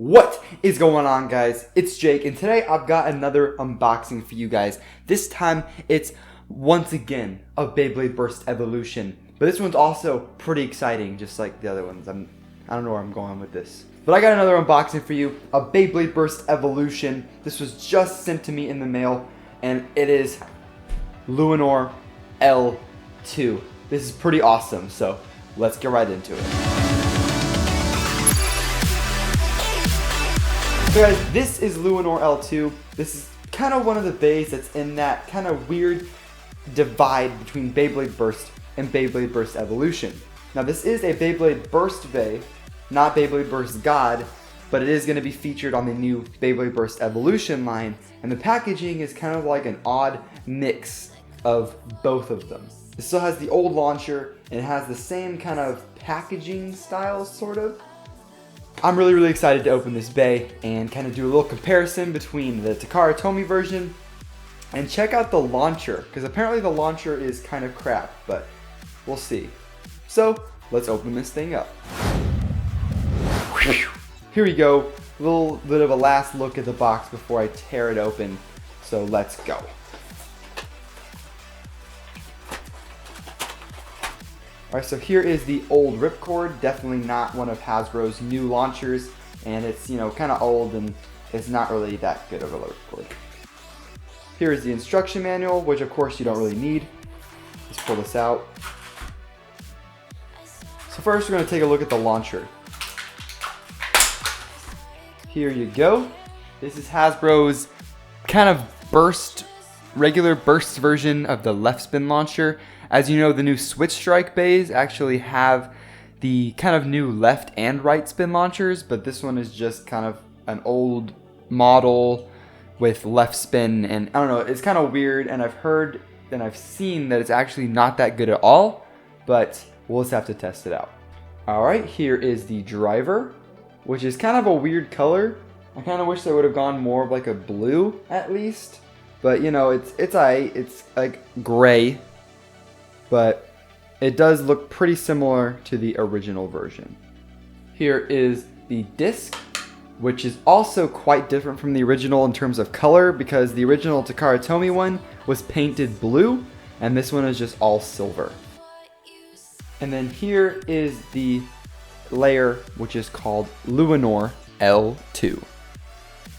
What is going on, guys? It's Jake, and today I've got another unboxing for you guys. This time it's once again a Beyblade Burst Evolution, but this one's also pretty exciting, just like the other ones. I don't know where I'm going with this, but I got another unboxing for you, a Beyblade Burst Evolution. This was just sent to me in the mail, and it is Luinor L2. This is pretty awesome, so let's get right into it. So guys, this is Luinor L2. This is kind of one of the bays that's in that kind of weird divide between Beyblade Burst and Beyblade Burst Evolution. Now this is a Beyblade Burst bay, not Beyblade Burst God, but it is going to be featured on the new Beyblade Burst Evolution line, and the packaging is kind of like an odd mix of both of them. It still has the old launcher, and it has the same kind of packaging style, sort of. I'm really excited to open this bay and kind of do a little comparison between the Takara Tomy version and check out the launcher, because apparently the launcher is kind of crap, but we'll see. So let's open this thing up. Here we go, a little bit of a last look at the box before I tear it open, so let's go. Alright, so here is the old ripcord, definitely not one of Hasbro's new launchers, and it's, kind of old and it's not really that good of a ripcord. Here is the instruction manual, which of course you don't really need. Let's pull this out. So first we're going to take a look at the launcher. Here you go. This is Hasbro's kind of regular burst version of the left spin launcher. As you know, the new Switch Strike bays actually have the kind of new left and right spin launchers, but this one is just kind of an old model with left spin, and I don't know, it's kind of weird, and I've heard and I've seen that it's actually not that good at all, but we'll just have to test it out. Alright, here is the driver, which is kind of a weird color. I kind of wish they would have gone more of like a blue at least, but it's like gray. But it does look pretty similar to the original version. Here is the disc, which is also quite different from the original in terms of color, because the original Takara Tomy one was painted blue, and this one is just all silver. And then here is the layer, which is called Luinor L2.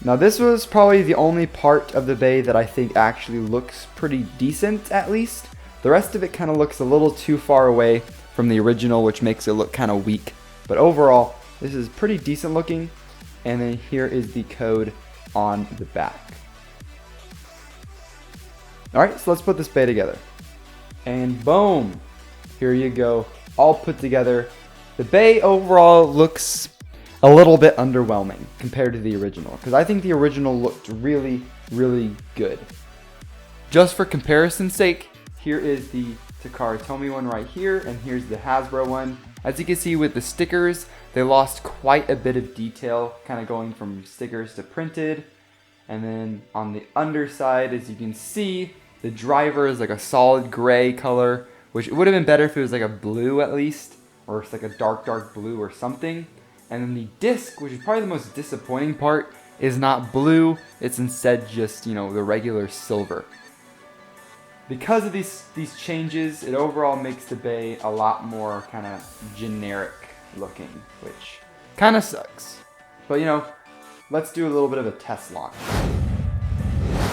Now this was probably the only part of the bay that I think actually looks pretty decent, at least. The rest of it kind of looks a little too far away from the original, which makes it look kind of weak. But overall, this is pretty decent looking. And then here is the code on the back. Alright, so let's put this bay together. And boom! Here you go, all put together. The bay overall looks a little bit underwhelming compared to the original, because I think the original looked really good. Just for comparison's sake, here is the Takara Tomy one right here, and here's the Hasbro one. As you can see with the stickers, they lost quite a bit of detail, kind of going from stickers to printed. And then on the underside, as you can see, the driver is like a solid gray color, which would have been better if it was like a blue at least, or it's like a dark blue or something. And then the disc, which is probably the most disappointing part, is not blue, it's instead just, the regular silver. Because of these changes, it overall makes the bay a lot more kind of generic looking, which kind of sucks. But let's do a little bit of a test launch.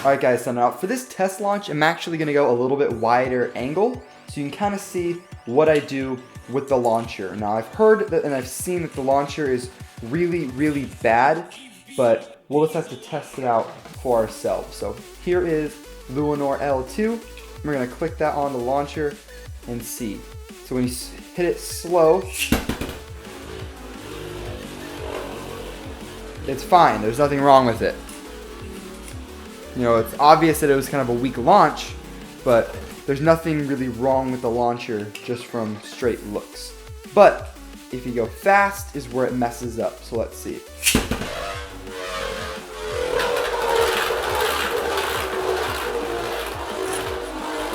Alright guys, so now for this test launch, I'm actually going to go a little bit wider angle, so you can kind of see what I do with the launcher. Now I've heard that and I've seen that the launcher is really bad, but we'll just have to test it out for ourselves. So here is Luinor L2. We're going to click that on the launcher and see. So when you hit it slow, it's fine. There's nothing wrong with it. It's obvious that it was kind of a weak launch, but there's nothing really wrong with the launcher just from straight looks. But if you go fast is where it messes up. So let's see.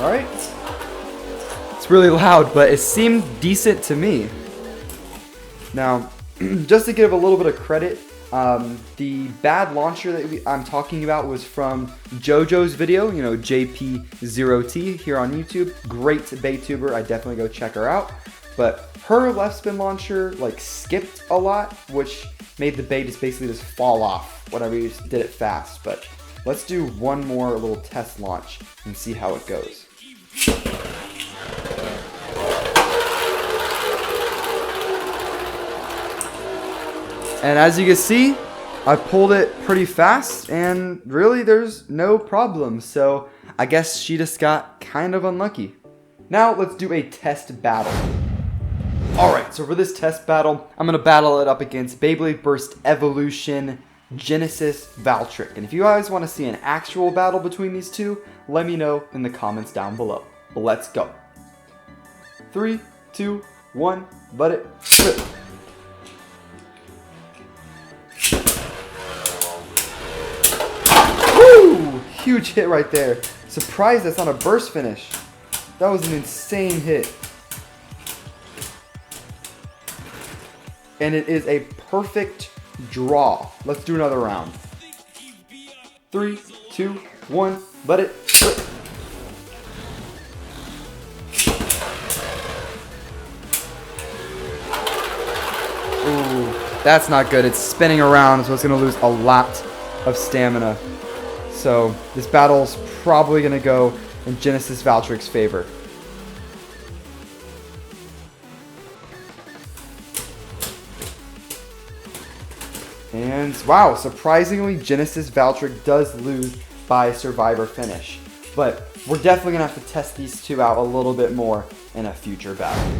Alright, it's really loud, but it seemed decent to me. Now, just to give a little bit of credit, The bad launcher that I'm talking about was from JoJo's video, you know, JP0T here on YouTube. Great Baytuber, I definitely go check her out. But her left spin launcher like skipped a lot, which made the bay just basically just fall off whenever you just did it fast. But let's do one more little test launch and see how it goes. And as you can see, I pulled it pretty fast and really there's no problem. So I guess she just got kind of unlucky. Now let's do a test battle. Alright, so for this test battle, I'm going to battle it up against Beyblade Burst Evolution Genesis Valtryek. And if you guys want to see an actual battle between these two, let me know in the comments down below. But let's go. 3, 2, 1, let it rip. Woo! Huge hit right there. Surprised that's not a burst finish. That was an insane hit. And it is a perfect draw. Let's do another round. 3, 2, 1, let it rip. Ooh, that's not good. It's spinning around, so it's going to lose a lot of stamina. So this battle's probably going to go in Genesis Valtryk's favor. And wow, surprisingly, Genesis Valtryek does lose by survivor finish. But we're definitely going to have to test these two out a little bit more in a future battle.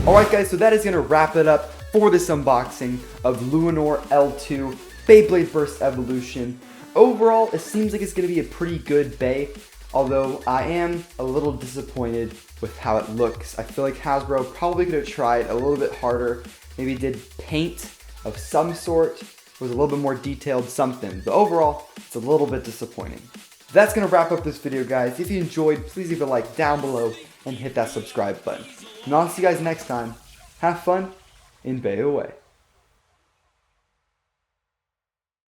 Alright guys, so that is going to wrap it up for this unboxing of Luinor L2 Beyblade Burst Evolution. Overall, it seems like it's going to be a pretty good bay, although I am a little disappointed with how it looks. I feel like Hasbro probably could have tried a little bit harder, maybe did paint of some sort, was a little bit more detailed something, but overall, it's a little bit disappointing. That's going to wrap up this video, guys. If you enjoyed, please leave a like down below and hit that subscribe button. And I'll see you guys next time. Have fun and bay away.